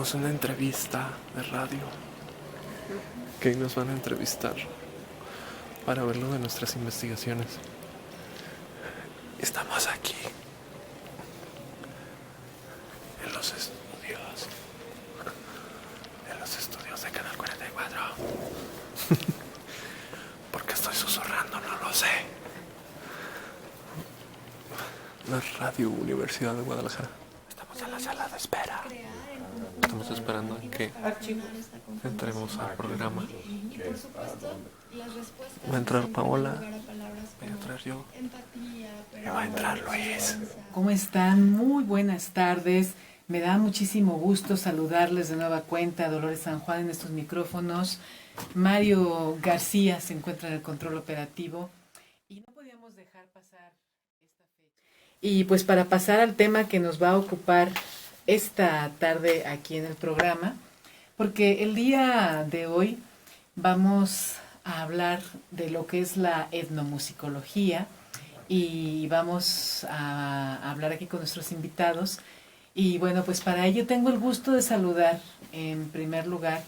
tenemos una entrevista de radio que nos van a entrevistar para ver lo de nuestras investigaciones. Estamos aquí en los estudios de Canal 44. ¿Por qué estoy susurrando? No lo sé. La Radio Universidad de Guadalajara. Estamos en la sala de espera. Estamos esperando a que entremos al programa. Va a entrar Paola, voy a entrar yo y va a entrar Luis. ¿Cómo están? Muy buenas tardes. Me da muchísimo gusto saludarles de nueva cuenta. Dolores San Juan en estos micrófonos. Mario García se encuentra en el control operativo. Y no podíamos dejar pasar esta fecha. Y pues para pasar al tema que nos va a ocupar esta tarde aquí en el programa, porque el día de hoy vamos a hablar de lo que es la etnomusicología y vamos a hablar aquí con nuestros invitados. Y bueno, pues para ello tengo el gusto de saludar en primer lugar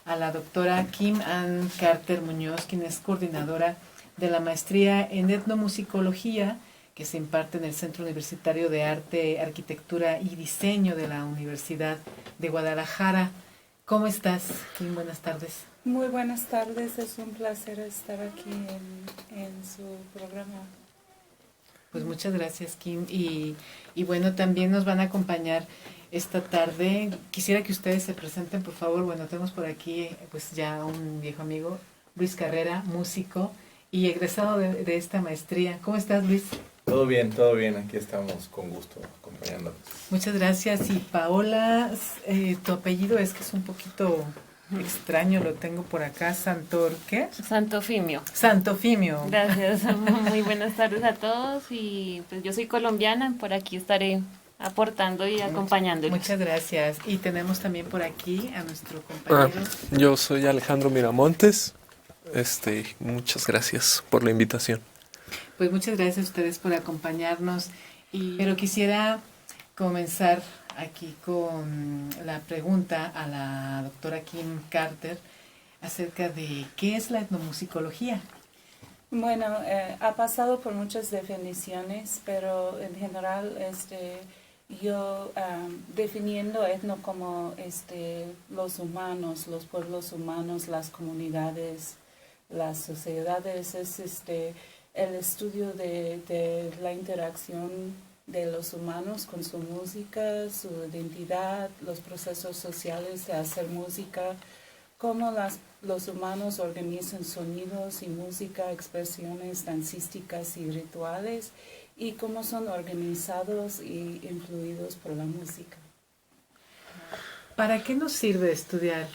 a la doctora Kim Ann Carter Muñoz, quien es coordinadora de la maestría en etnomusicología que se imparte en el Centro Universitario de Arte, Arquitectura y Diseño de la Universidad de Guadalajara. ¿Cómo estás, Kim? Buenas tardes. Muy buenas tardes, es un placer estar aquí en su programa. Pues muchas gracias, Kim. Y bueno, también nos van a acompañar esta tarde. Quisiera que ustedes se presenten, por favor. Bueno, tenemos por aquí pues ya un viejo amigo, Luis Carrera, músico y egresado de esta maestría. ¿Cómo estás, Luis? Todo bien, aquí estamos con gusto acompañándonos. Muchas gracias. Y Paola, tu apellido es que es un poquito extraño, lo tengo por acá, ¿qué? Santofimio. Santofimio. Gracias, muy buenas tardes a todos y pues yo soy colombiana, por aquí estaré aportando y acompañándolos. Muchas gracias. Y tenemos también por aquí a nuestro compañero. Yo soy Alejandro Miramontes. Muchas gracias por la invitación. Pues muchas gracias a ustedes por acompañarnos. Pero quisiera comenzar aquí con la pregunta a la doctora Kim Carter acerca de qué es la etnomusicología. Bueno, ha pasado por muchas definiciones, pero en general yo definiendo etno como los humanos, los pueblos humanos, las comunidades, las sociedades, es el estudio de la interacción de los humanos con su música, su identidad, los procesos sociales de hacer música, cómo los humanos organizan sonidos y música, expresiones dancísticas y rituales, y cómo son organizados y influidos por la música. ¿Para qué nos sirve estudiar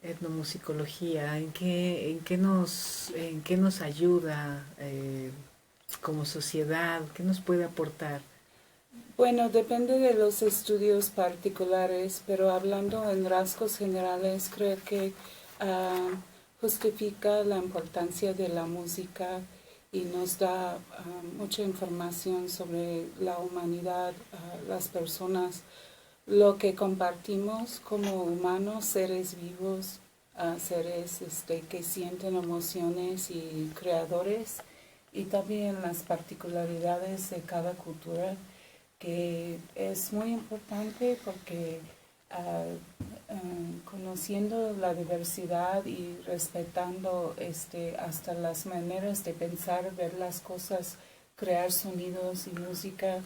etnomusicología? ¿En qué nos ayuda como sociedad? ¿Qué nos puede aportar? Bueno, depende de los estudios particulares, pero hablando en rasgos generales, creo que justifica la importancia de la música y nos da mucha información sobre la humanidad, las personas, lo que compartimos como humanos, seres vivos, seres que sienten emociones y creadores, y también las particularidades de cada cultura, que es muy importante porque conociendo la diversidad y respetando hasta las maneras de pensar, ver las cosas, crear sonidos y música,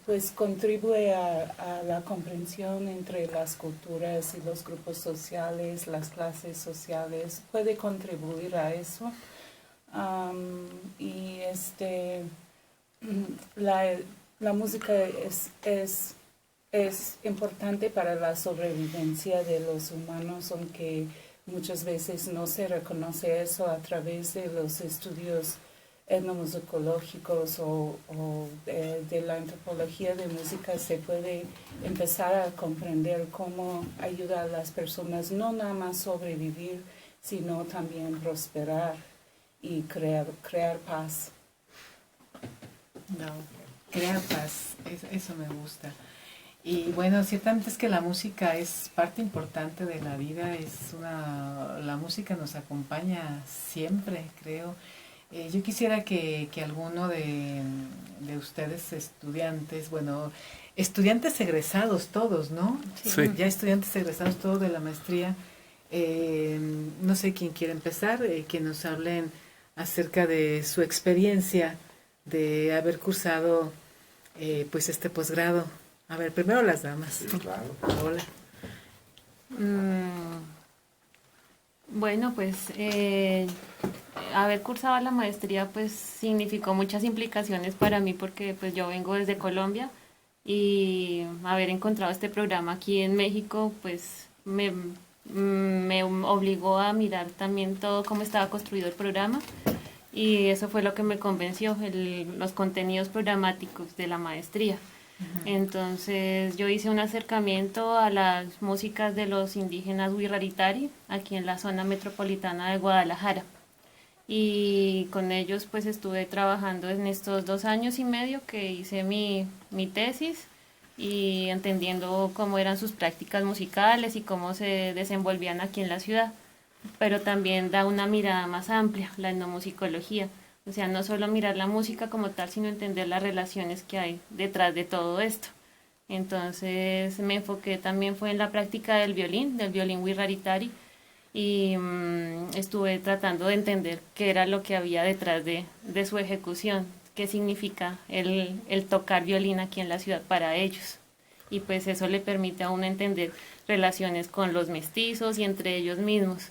pues contribuye a la comprensión entre las culturas y los grupos sociales, las clases sociales, puede contribuir a eso. Y la música es importante para la sobrevivencia de los humanos, aunque muchas veces no se reconoce eso a través de los estudios etnomusicológicos o de la antropología de música. Se puede empezar a comprender cómo ayuda a las personas no nada más sobrevivir, sino también prosperar y crear paz. No, crear paz, eso me gusta. Y bueno, ciertamente es que la música es parte importante de la vida, la música nos acompaña siempre, creo. Yo quisiera que alguno de ustedes estudiantes, bueno, estudiantes egresados todos, ¿no? Sí. Ya estudiantes egresados todos de la maestría, no sé quién quiere empezar, que nos hablen acerca de su experiencia de haber cursado pues este posgrado. A ver, primero las damas. Sí, claro. Hola. Bueno, pues haber cursado la maestría pues significó muchas implicaciones para mí porque pues yo vengo desde Colombia y haber encontrado este programa aquí en México pues me obligó a mirar también todo cómo estaba construido el programa y eso fue lo que me convenció, los contenidos programáticos de la maestría. Entonces yo hice un acercamiento a las músicas de los indígenas Wirraritari aquí en la zona metropolitana de Guadalajara y con ellos pues estuve trabajando en estos 2 años y medio que hice mi tesis y entendiendo cómo eran sus prácticas musicales y cómo se desenvolvían aquí en la ciudad, pero también da una mirada más amplia, la etnomusicología. O sea, no solo mirar la música como tal, sino entender las relaciones que hay detrás de todo esto. Entonces me enfoqué también fue en la práctica del violín Wirraritari, y estuve tratando de entender qué era lo que había detrás de su ejecución, qué significa el tocar violín aquí en la ciudad para ellos. Y pues eso le permite a uno entender relaciones con los mestizos y entre ellos mismos.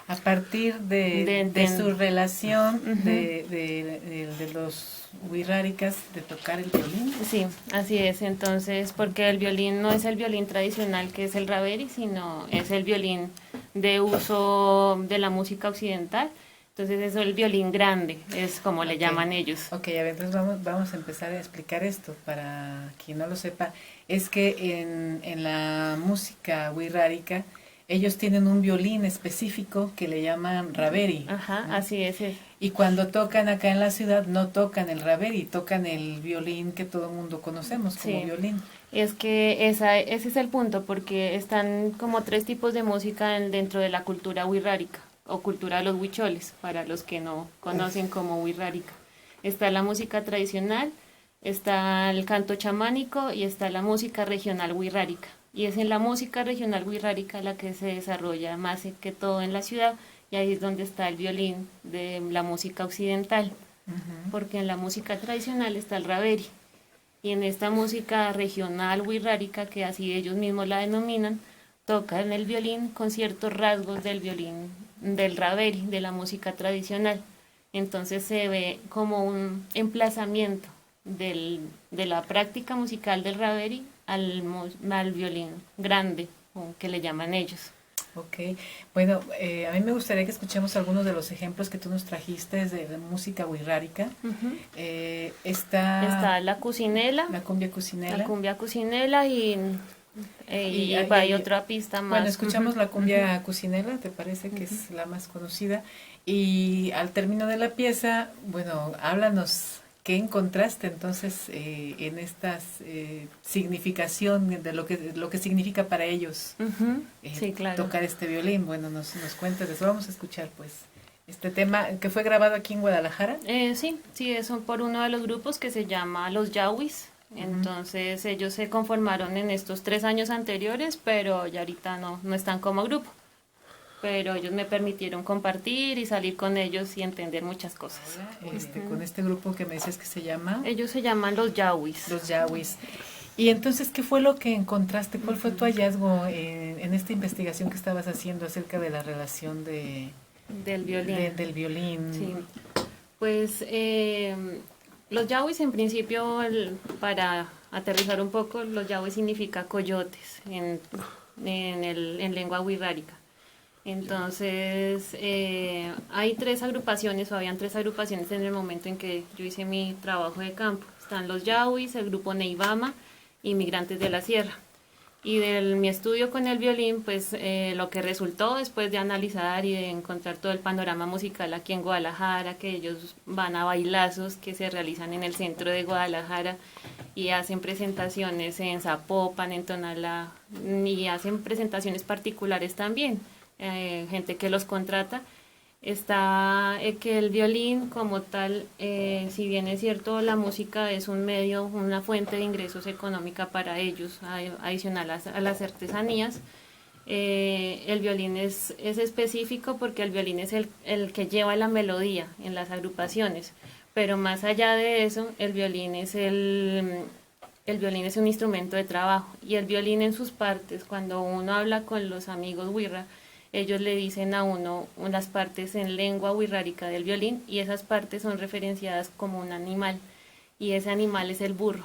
A partir de su relación de los wirráricas de tocar el violín. Sí, así es. Entonces, porque el violín no es el violín tradicional que es el raveri, sino es el violín de uso de la música occidental. Entonces, eso es el violín grande, es como le llaman ellos. Ok, a ver, entonces vamos a empezar a explicar esto para quien no lo sepa. Es que en la música wirrárica ellos tienen un violín específico que le llaman raveri. Ajá, ¿no? así es. Y cuando tocan acá en la ciudad no tocan el raveri, tocan el violín que todo el mundo conocemos como Sí. violín. Es que ese es el punto, porque están como 3 tipos de música dentro de la cultura wirrárica, o cultura de los huicholes, para los que no conocen como wirrárica. Está la música tradicional, está el canto chamánico y está la música regional wirrárica. Y es en la música regional wirrárica la que se desarrolla más que todo en la ciudad, y ahí es donde está el violín de la música occidental, porque en la música tradicional está el raveri, y en esta música regional wirrárica, que así ellos mismos la denominan, tocan el violín con ciertos rasgos del violín del raveri, de la música tradicional. Entonces se ve como un emplazamiento de la práctica musical del raveri al violín grande, que le llaman ellos. Ok, bueno, a mí me gustaría que escuchemos algunos de los ejemplos que tú nos trajiste de música wirrárica. Está la cucinela, la cumbia cucinela. La cumbia cucinela y hay otra pista más. Bueno, escuchamos la cumbia cucinela, ¿te parece que es la más conocida? Y al término de la pieza, bueno, háblanos, ¿qué encontraste entonces en esta significación de lo que significa para ellos Sí, claro. tocar este violín? Bueno, nos cuentas eso. Vamos a escuchar pues este tema que fue grabado aquí en Guadalajara. Sí, eso por uno de los grupos que se llama Los Yawis. Entonces ellos se conformaron en estos 3 años anteriores, pero ya ahorita no están como grupo. Pero ellos me permitieron compartir y salir con ellos y entender muchas cosas. Con este grupo que me dices que se llama... Ellos se llaman Los Yawis. Los Yawis. Y entonces, ¿qué fue lo que encontraste? ¿Cuál fue tu hallazgo en esta investigación que estabas haciendo acerca de la relación del violín? Del violín. Sí. Pues los Yawis en principio, para aterrizar un poco, los Yawis significa coyotes en lengua wirrárica. Entonces, hay 3 agrupaciones, o habían 3 agrupaciones en el momento en que yo hice mi trabajo de campo. Están los Yawis, el grupo Neibama y Migrantes de la Sierra. Y de mi estudio con el violín, pues lo que resultó después de analizar y de encontrar todo el panorama musical aquí en Guadalajara, que ellos van a bailazos que se realizan en el centro de Guadalajara, y hacen presentaciones en Zapopan, en Tonalá, y hacen presentaciones particulares también, gente que los contrata. Está que el violín como tal, si bien es cierto, la música es un medio, una fuente de ingresos económica para ellos, adicional a las artesanías. El violín es específico porque el violín es el que lleva la melodía en las agrupaciones, pero más allá de eso, el violín es un instrumento de trabajo, y el violín en sus partes, cuando uno habla con los amigos huirra, ellos le dicen a uno unas partes en lengua wixárika del violín, y esas partes son referenciadas como un animal, y ese animal es el burro.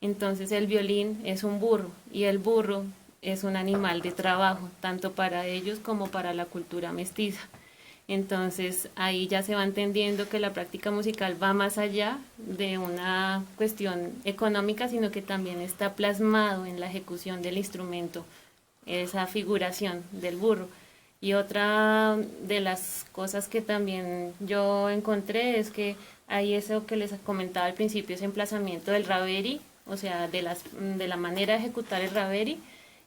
Entonces el violín es un burro, y el burro es un animal de trabajo, tanto para ellos como para la cultura mestiza. Entonces ahí ya se va entendiendo que la práctica musical va más allá de una cuestión económica, sino que también está plasmado en la ejecución del instrumento, esa figuración del burro. Y otra de las cosas que también yo encontré es que hay eso que les comentaba al principio, ese emplazamiento del raberi, o sea, de la manera de ejecutar el raberi,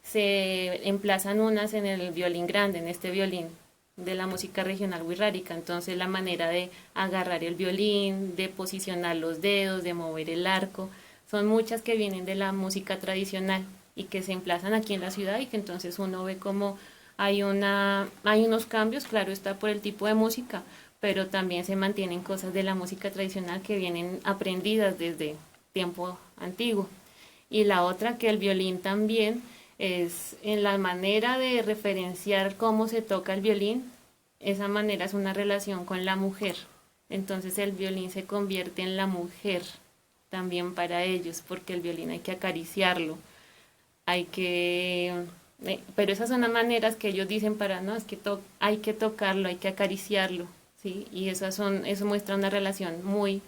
se emplazan unas en el violín grande, en este violín de la música regional wixárika. Entonces la manera de agarrar el violín, de posicionar los dedos, de mover el arco, son muchas que vienen de la música tradicional y que se emplazan aquí en la ciudad, y que entonces uno ve como hay unos cambios, claro está, por el tipo de música, pero también se mantienen cosas de la música tradicional que vienen aprendidas desde tiempo antiguo. Y la otra, que el violín también es en la manera de referenciar cómo se toca el violín, esa manera es una relación con la mujer. Entonces el violín se convierte en la mujer también para ellos, porque el violín hay que acariciarlo, pero esas son las maneras que ellos dicen para, no, es que hay que tocarlo, hay que acariciarlo, ¿sí? Y eso muestra una relación muy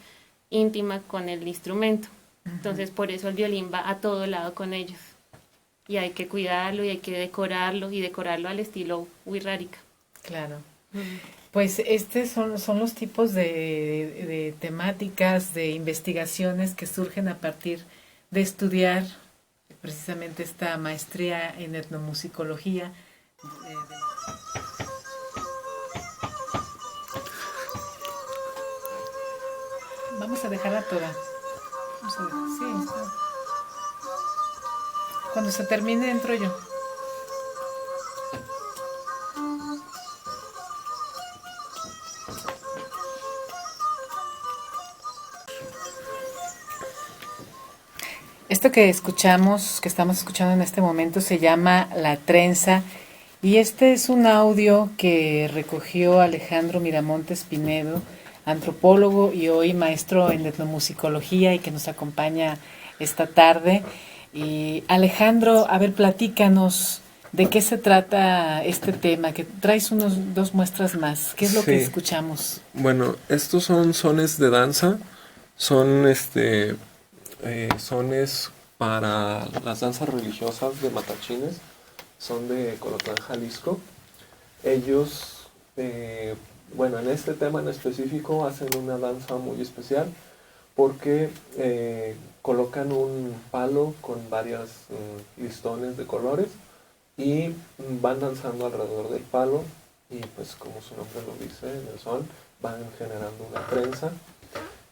íntima con el instrumento. Entonces por eso el violín va a todo lado con ellos. Y hay que cuidarlo y hay que decorarlo, y decorarlo al estilo wixárika. Claro. Pues son los tipos de temáticas, de investigaciones que surgen a partir de estudiar precisamente esta maestría en etnomusicología. Vamos a dejarla toda. Sí, está. Cuando se termine entro yo. Esto que estamos escuchando en este momento, se llama La Trenza, y este es un audio que recogió Alejandro Miramontes Pinedo, antropólogo y hoy maestro en etnomusicología, y que nos acompaña esta tarde. Y Alejandro, a ver, platícanos de qué se trata este tema, que traes dos muestras más. ¿Qué es lo que escuchamos? Bueno, estos son sones de danza, son sones para las danzas religiosas de matachines, son de Colotlán, Jalisco. Ellos, en este tema en específico hacen una danza muy especial porque colocan un palo con varios listones de colores y van danzando alrededor del palo, y pues como su nombre lo dice, en el son van generando una trenza,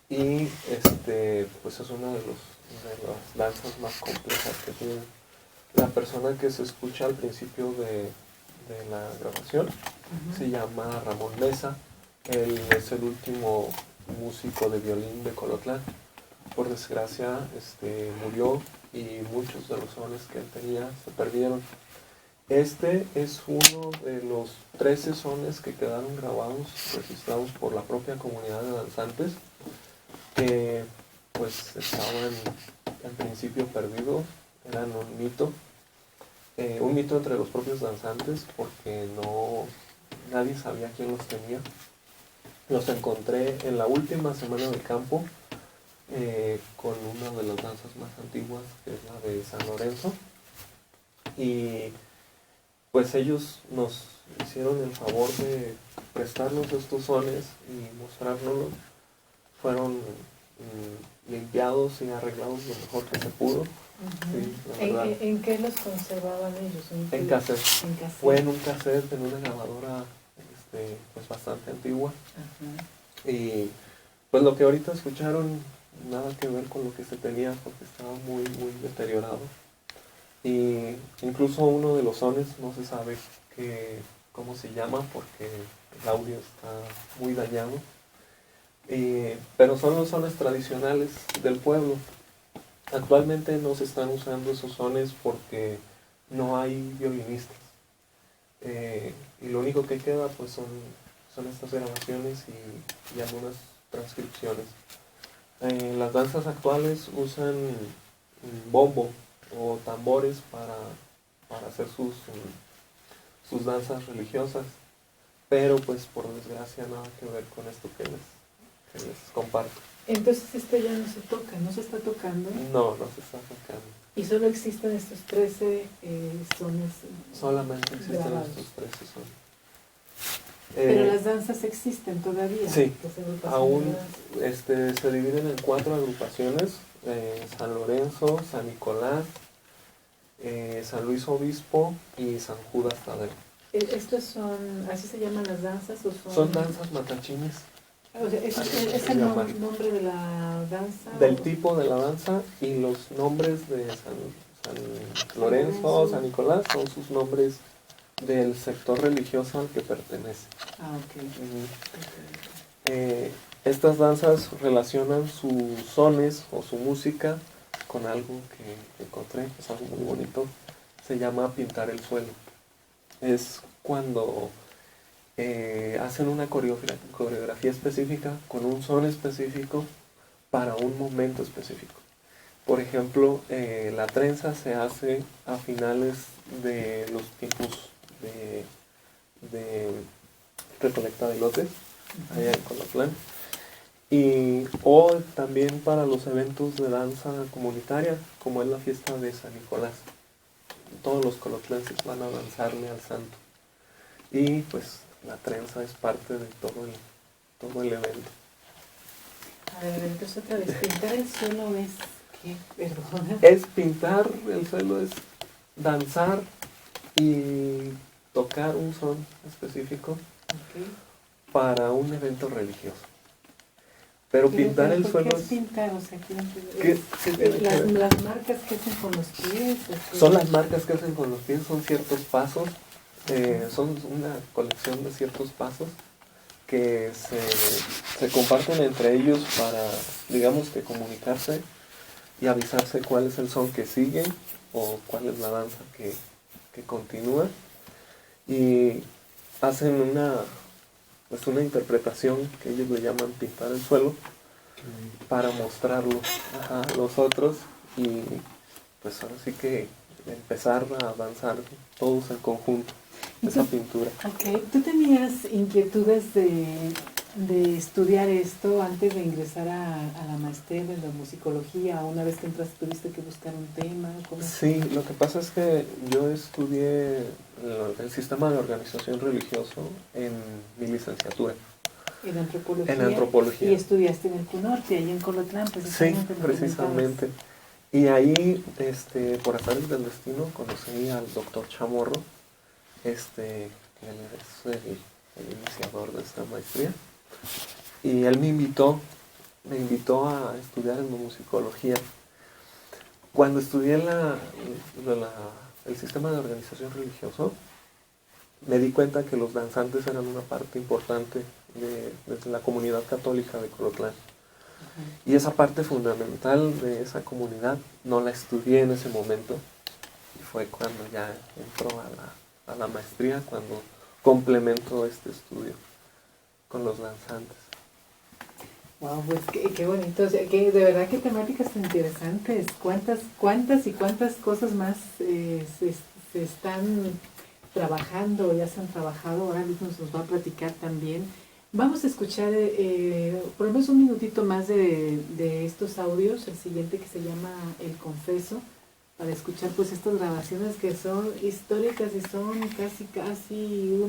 y pues es una de las danzas más complejas que tiene. La persona que se escucha al principio de la grabación se llama Ramón Mesa. Él es el último músico de violín de Colotlán. Por desgracia murió, y muchos de los sones que él tenía se perdieron. Este es uno de los 13 sones que quedaron grabados, registrados por la propia comunidad de danzantes, que pues estaban en principio perdidos, eran un mito entre los propios danzantes, porque nadie sabía quién los tenía. Los encontré en la última semana del campo con una de las danzas más antiguas, que es la de San Lorenzo, y pues ellos nos hicieron el favor de prestarnos estos sones y mostrárnoslos. Fueron limpiados y arreglados lo mejor que se pudo. Sí, la verdad. ¿En qué los conservaban ellos? En cassette. En cassette. Fue en un cassette, en una grabadora pues bastante antigua. Ajá. Y pues lo que ahorita escucharon, nada que ver con lo que se tenía porque estaba muy, muy deteriorado. Y incluso uno de los sones no se sabe cómo se llama porque el audio está muy dañado. Pero son los sones tradicionales del pueblo. Actualmente no se están usando esos sones porque no hay violinistas. Y lo único que queda pues son estas grabaciones y algunas transcripciones. Las danzas actuales usan bombo o tambores para hacer sus danzas religiosas, pero pues por desgracia nada que ver con esto que les comparto. Entonces esto ya no se toca, no se está tocando. No se está tocando. Y solo existen estos 13 sones. Solamente existen grabados. estos 13 sones. Pero las danzas existen todavía. Sí, las agrupaciones aún de danza. se dividen en 4 agrupaciones: San Lorenzo, San Nicolás, San Luis Obispo y San Judas Tadeo. ¿Estos son, así se llaman las danzas o son? Son danzas matachines. O sea, ¿es se el llaman. nombre de la danza? Del tipo de la danza, y los nombres de San Lorenzo, San Nicolás son sus nombres del sector religioso al que pertenece. Ah, ok. Estas danzas relacionan sus sones o su música con algo que encontré, que es algo muy bonito. Se llama pintar el suelo. Es cuando hacen una coreografía específica con un son específico para un momento específico. Por ejemplo, la trenza se hace a finales de los tiempos de recolecta de lotes, allá en Colotlán. O también para los eventos de danza comunitaria, como es la fiesta de San Nicolás. Todos los colotlenses van a danzarle al santo. Y pues la trenza es parte de todo el evento. A ver, entonces otra vez, pintar el suelo es, ¿qué? Perdona. Es pintar el suelo, es danzar y tocar un son específico para un evento religioso. Pero pintar el suelo ¿qué es pintar? O sea, ¿Qué tiene que ver? las marcas que hacen con los pies. Son las marcas que hacen con los pies, son ciertos pasos, son una colección de ciertos pasos que se comparten entre ellos para, digamos, que comunicarse y avisarse cuál es el son que sigue o cuál es la danza que continúa, y hacen una interpretación que ellos le llaman pintar el suelo para mostrarlo a los otros y pues ahora sí que empezar a danzar todos en conjunto esa pintura. Ok, ¿tú tenías inquietudes de estudiar esto antes de ingresar a la maestría de la musicología? Una vez que entraste, ¿tuviste que buscar un tema? Sí, lo que pasa es que yo estudié el sistema de organización religioso en mi licenciatura. En antropología. En antropología. Y estudiaste en el CUNORTE, ahí en Colotlán, precisamente. Sí, precisamente. Y ahí, por azares del destino, conocí al doctor Chamorro, que él es el iniciador de esta maestría. Y él me invitó a estudiar etnomusicología. Cuando estudié el sistema de organización religioso, me di cuenta que los danzantes eran una parte importante de la comunidad católica de Colotlán. Y esa parte fundamental de esa comunidad no la estudié en ese momento. Y fue cuando ya entró a la maestría, cuando complemento este estudio con los danzantes. Wow, pues qué bonito, o sea, de verdad que temáticas tan interesantes. ¿Cuántas cosas más se están trabajando, ya se han trabajado? Ahora mismo nos va a platicar también. Vamos a escuchar por lo menos un minutito más de estos audios, el siguiente que se llama El Confeso, para escuchar pues estas grabaciones que son históricas y son casi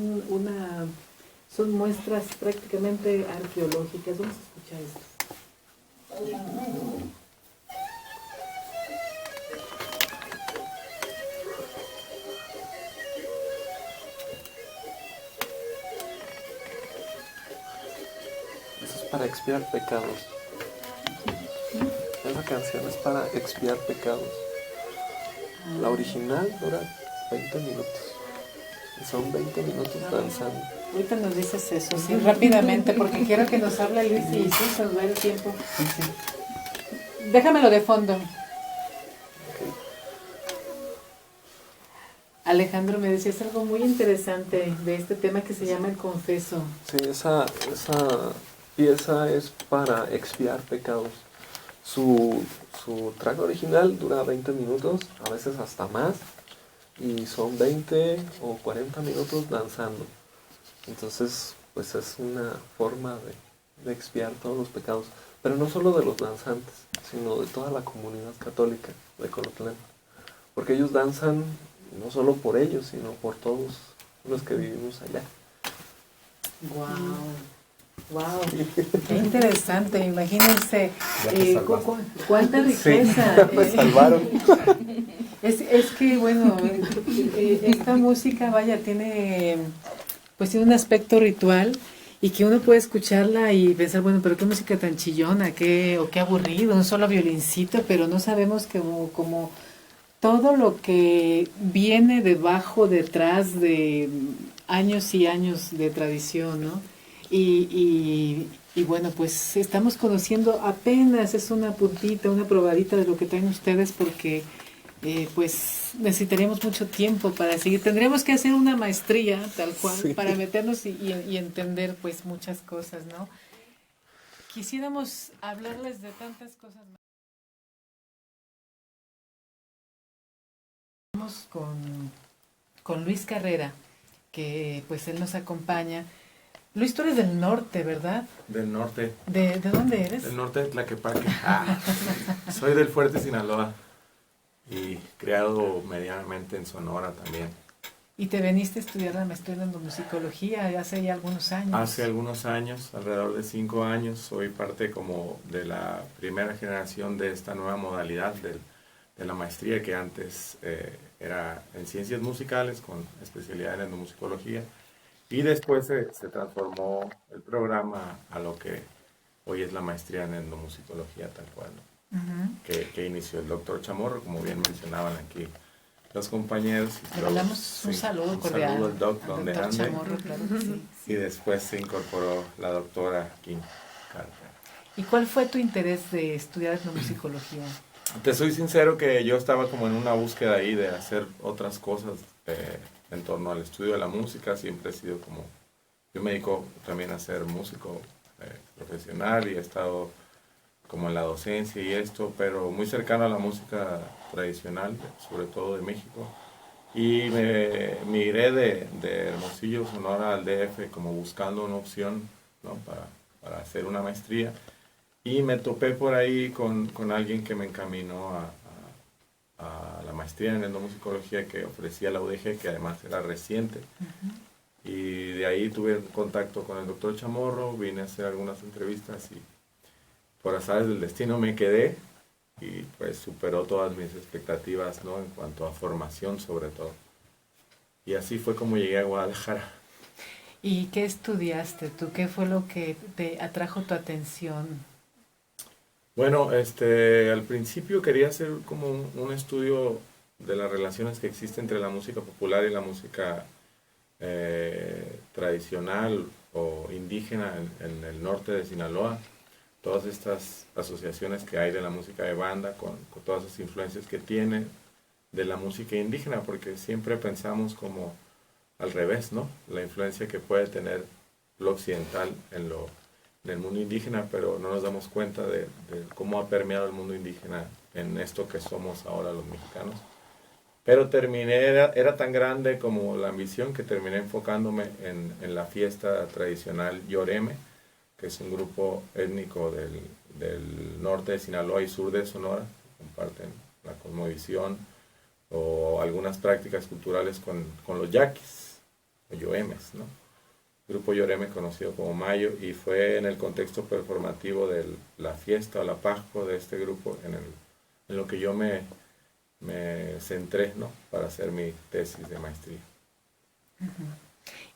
son muestras prácticamente arqueológicas. Vamos a escuchar esto. Eso es para expiar pecados. Esa canción es para expiar pecados. La original dura 20 minutos. Y son 20 minutos danzando. Ahorita nos dices eso, sí, rápidamente, porque quiero que nos hable Luis y sí, se nos va el tiempo. Sí, sí. Déjamelo de fondo. Ok. Alejandro, me decías algo muy interesante de este tema que se llama el confeso. Sí, esa pieza es para expiar pecados. Su track original dura 20 minutos, a veces hasta más, y son 20 o 40 minutos danzando. Entonces, pues es una forma de expiar todos los pecados, pero no solo de los danzantes, sino de toda la comunidad católica de Colotlán, porque ellos danzan no solo por ellos, sino por todos los que vivimos allá. Wow, qué interesante, imagínense Ya te salvaste. cuánta riqueza. Me salvaron. Es que bueno, esta música, vaya, tiene un aspecto ritual y que uno puede escucharla y pensar, bueno, pero qué música tan chillona, qué aburrido, un solo violincito, pero no sabemos como todo lo que viene debajo, detrás de años y años de tradición, ¿no? Y bueno, pues estamos conociendo apenas, es una puntita, una probadita de lo que traen ustedes, porque pues necesitaríamos mucho tiempo para seguir. Tendríamos que hacer una maestría, tal cual, Sí. para meternos y entender pues muchas cosas, ¿no? Quisiéramos hablarles de tantas cosas más. Vamos con Luis Carrera, que pues él nos acompaña. Luis, tú eres del norte, ¿verdad? Del norte. ¿De dónde eres? Del norte de Tlaquepaque. Soy del Fuerte Sinaloa y criado medianamente en Sonora también. Y te veniste a estudiar la maestría en endomusicología hace ya algunos años. Hace algunos años, alrededor de 5 años, soy parte como de la primera generación de esta nueva modalidad de la maestría, que antes era en ciencias musicales con especialidad en endomusicología, y después se transformó el programa a lo que hoy es la maestría en endomusicología tal cual, ¿no? Uh-huh. que inició el doctor Chamorro, como bien mencionaban aquí los compañeros. Le mandamos un saludo cordial. Un saludo al doc, donde doctor ande. Chamorro, claro que sí. Y después se incorporó la doctora Kim Carter. ¿Y cuál fue tu interés de estudiar etnomusicología? Te soy sincero que yo estaba como en una búsqueda ahí de hacer otras cosas en torno al estudio de la música. Siempre he sido como, yo me dedico también a ser músico profesional y he estado como en la docencia y esto, pero muy cercano a la música tradicional, sobre todo de México. Y me migré de Hermosillo, Sonora al DF como buscando una opción, ¿no? para hacer una maestría. Y me topé por ahí con alguien que me encaminó a la maestría en endomusicología que ofrecía la UDG, que además era reciente. Uh-huh. Y de ahí tuve contacto con el doctor Chamorro, vine a hacer algunas entrevistas y por azares del destino me quedé y pues superó todas mis expectativas, ¿no? En cuanto a formación sobre todo. Y así fue como llegué a Guadalajara. ¿Y qué estudiaste tú? ¿Qué fue lo que te atrajo tu atención? Bueno, al principio quería hacer como un estudio de las relaciones que existen entre la música popular y la música tradicional o indígena en el norte de Sinaloa. Todas estas asociaciones que hay de la música de banda con todas las influencias que tiene de la música indígena, porque siempre pensamos como al revés, ¿no? La influencia que puede tener lo occidental en el mundo indígena, pero no nos damos cuenta de cómo ha permeado el mundo indígena en esto que somos ahora los mexicanos. Pero era tan grande como la ambición que terminé enfocándome en la fiesta tradicional Yoreme, que es un grupo étnico del norte de Sinaloa y sur de Sonora, comparten la cosmovisión o algunas prácticas culturales con los yaquis, o yoemes, ¿no? grupo Yoreme conocido como Mayo, y fue en el contexto performativo de la fiesta o la Pascua de este grupo en lo que yo me centré, ¿no? Para hacer mi tesis de maestría.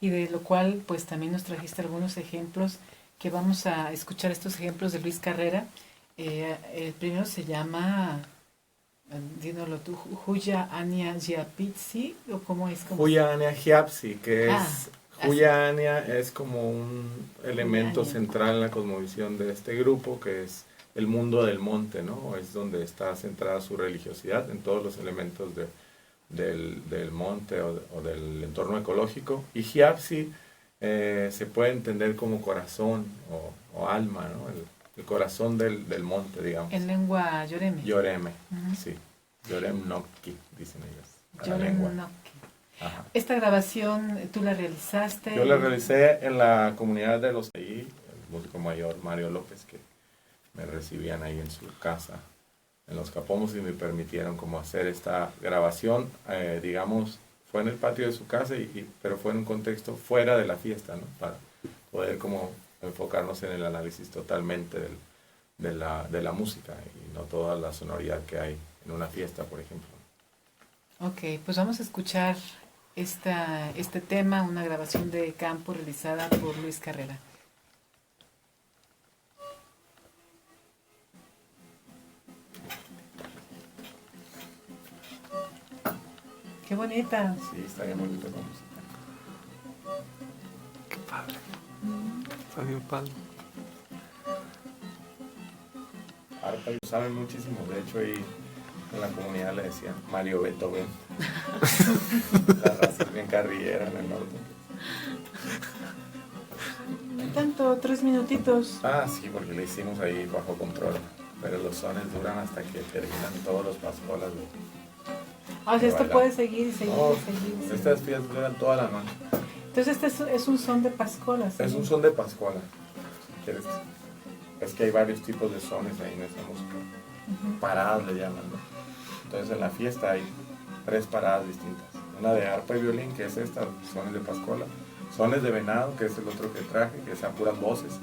Y de lo cual pues también nos trajiste algunos ejemplos que vamos a escuchar, estos ejemplos de Luis Carrera. El primero se llama, dínoslo tú, Huya Ania Giapitsi, o cómo es. Huya Ania Giapsi, que es... así. Huya Ania es como un elemento Ania. central en la cosmovisión de este grupo, que es el mundo del monte, ¿no? Es donde está centrada su religiosidad en todos los elementos del monte o del entorno ecológico. Y Giapsi se puede entender como corazón o alma, ¿no? El corazón del monte, digamos. En lengua yoreme. Yoreme, sí. Yorem Nokki, dicen ellos. Yorem Nokki. Ajá. Esta grabación, ¿tú la realizaste? Yo la realicé en la comunidad de los ahí, el músico mayor Mario López, que me recibían ahí en su casa, en Los Capomos, y me permitieron como hacer esta grabación, digamos, fue en el patio de su casa, pero fue en un contexto fuera de la fiesta, ¿no? Para poder como enfocarnos en el análisis totalmente de la música y no toda la sonoridad que hay en una fiesta, por ejemplo. Ok, pues vamos a escuchar este tema, una grabación de campo realizada por Luis Carrera. ¡Qué bonita! Sí, está bien bonito la música. Qué padre. Está bien padre. Arpa, saben muchísimo, de hecho ahí en la comunidad le decían Mario Beethoven. La raza es bien carrillera en el norte. Tanto, 3 minutitos. Ah, sí, porque le hicimos ahí bajo control, pero los sones duran hasta que terminan todos los pascolas. O sea, esto bailar. puede seguir y seguir No, y seguir. estas fiestas duran toda la noche. Entonces este es un son de pascola, ¿sí? Es un son de pascuala, si quieres. Es que hay varios tipos de sones ahí en esa música. Paradas le llaman, ¿no? Entonces en la fiesta hay 3 paradas distintas. Una de arpa y violín, que es esta, sones de pascola. Sones de venado, que es el otro que traje, que es a puras voces.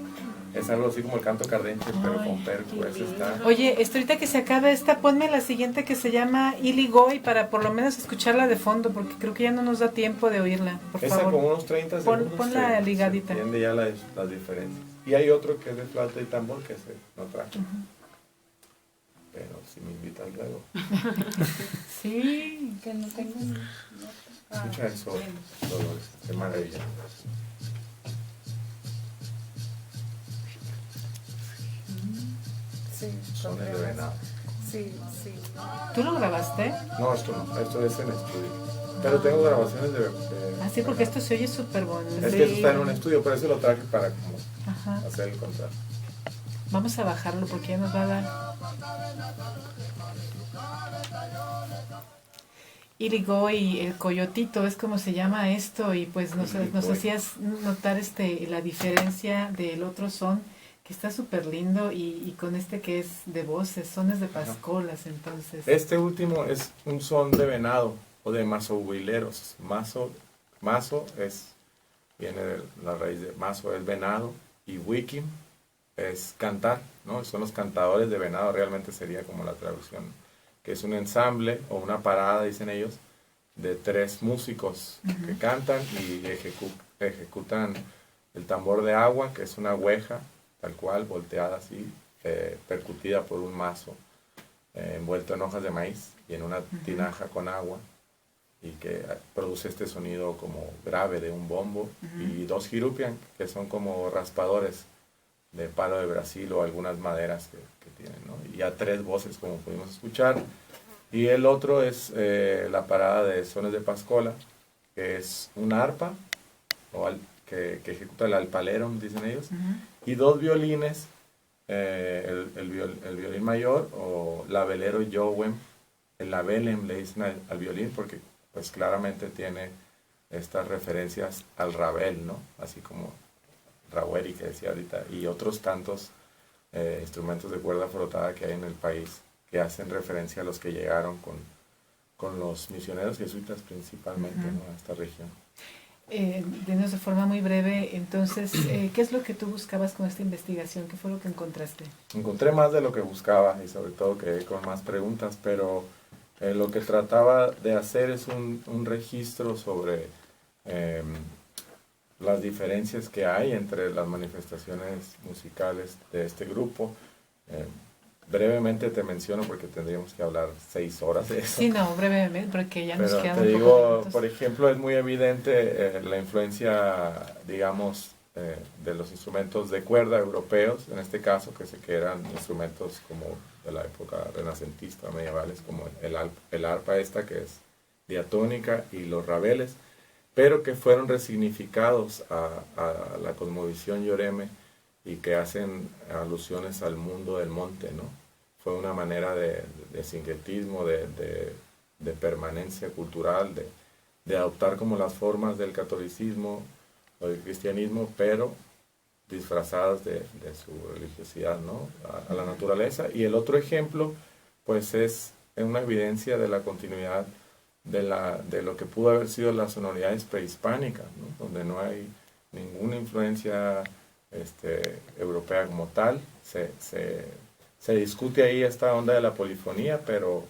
Es algo así como el canto cardenche, pero con percu. Ese está... Oye, ahorita que se acabe esta, ponme la siguiente que se llama Iligoy para por lo menos escucharla de fondo, porque creo que ya no nos da tiempo de oirla, por Esa favor. como unos 30 segundos Ponla ligadita. se entiende ya las diferencias. Y hay otro que es de flauta y tambor, que ese no traje. Pero si me invitas luego. Sí. Que no tengo... Escucha eso, Dolores, qué maravilla. Sí, Sones de venado. Sí, sí. ¿Tú lo grabaste? No, esto no, esto es en estudio. Pero tengo grabaciones de Ah, sí, porque esto se oye súper bonito. Es que esto está en un estudio, por eso lo traje para como Ajá. hacer el contraste. Vamos a bajarlo porque ya nos va a dar. Irigoy, el coyotito, es como se llama esto, y pues nos hacías notar la diferencia del otro son, que está súper lindo, y con este que es de voces, sones de pascolas, entonces. Este último es un son de venado o de mazohuileros. Mazo viene de la raíz de mazo, es venado, y wikim es cantar, ¿no? Son los cantadores de venado, realmente sería como la traducción, que es un ensamble o una parada, dicen ellos, de 3 músicos que cantan y ejecutan el tambor de agua, que es una hueja, tal cual, volteada así, percutida por un mazo, envuelto en hojas de maíz y en una tinaja con agua, y que produce este sonido como grave de un bombo, y 2 jirupian, que son como raspadores de palo de Brasil o algunas maderas que tienen, ¿no? Y a 3 voces, como pudimos escuchar. Y el otro es la parada de sones de pascola, que es un arpa, que ejecuta el alpalerum, dicen ellos, y 2 violines, el violín mayor, o la velero yowem, el labelem le dicen al violín, porque pues claramente tiene estas referencias al rabel, ¿no? Así como Raweri, que decía ahorita, y otros tantos instrumentos de cuerda frotada que hay en el país, que hacen referencia a los que llegaron con los misioneros jesuitas principalmente, ¿no? A esta región. de forma muy breve, entonces, ¿qué es lo que tú buscabas con esta investigación? ¿Qué fue lo que encontraste? Encontré más de lo que buscaba y sobre todo quedé con más preguntas, pero lo que trataba de hacer es un registro sobre las diferencias que hay entre las manifestaciones musicales de este grupo. Brevemente te menciono porque tendríamos que hablar 6 horas de eso. Sí, no, brevemente, porque ya nos Pero quedan te un poco de digo, minutos. por ejemplo, es muy evidente la influencia, digamos, de los instrumentos de cuerda europeos, en este caso, que eran instrumentos como de la época renacentista, medievales, como el arpa esta, que es diatónica, y los rabeles, pero que fueron resignificados a la cosmovisión yoreme y que hacen alusiones al mundo del monte, ¿no? Fue una manera de sincretismo, de permanencia cultural, de adoptar como las formas del catolicismo o del cristianismo, pero disfrazadas de su religiosidad, ¿no? A la naturaleza. Y el otro ejemplo, pues es una evidencia de la continuidad de lo que pudo haber sido las sonoridades prehispánicas, ¿no? Donde no hay ninguna influencia europea como tal. Se discute ahí esta onda de la polifonía, pero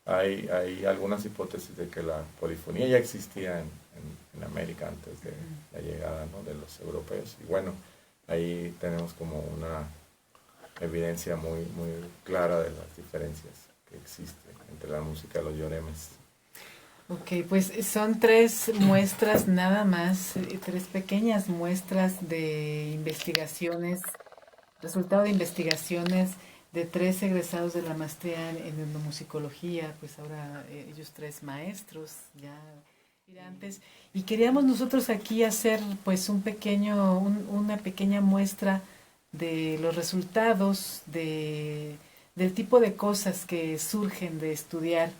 hay algunas hipótesis de que la polifonía ya existía en América antes de la llegada, ¿no?, de los europeos. Y bueno, ahí tenemos como una evidencia muy, muy clara de las diferencias que existen entre la música de los yoremes. Ok, pues son 3 muestras nada más, 3 pequeñas muestras de investigaciones, resultado de investigaciones de 3 egresados de la maestría en etnomusicología, pues ahora ellos 3 maestros ya aspirantes, y queríamos nosotros aquí hacer pues una pequeña muestra de los resultados del tipo de cosas que surgen de estudiar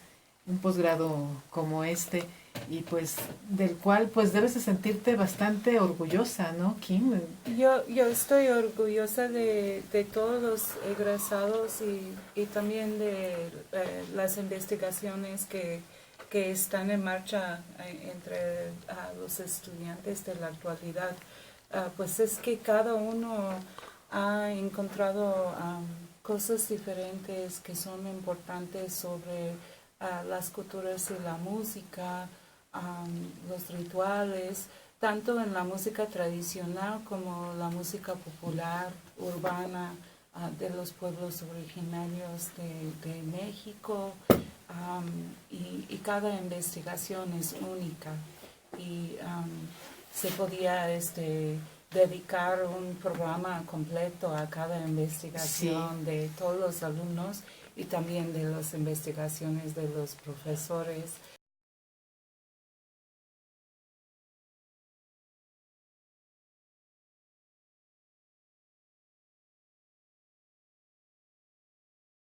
un posgrado como este, y pues del cual pues debes de sentirte bastante orgullosa, ¿no, Kim? Yo estoy orgullosa de todos los egresados y también de las investigaciones que están en marcha entre los estudiantes de la actualidad. Pues es que cada uno ha encontrado cosas diferentes que son importantes sobre las culturas y la música, los rituales, tanto en la música tradicional como la música popular, urbana, de los pueblos originarios de México, y cada investigación es única y se podía dedicar un programa completo a cada investigación, sí, de todos los alumnos y también de las investigaciones de los profesores.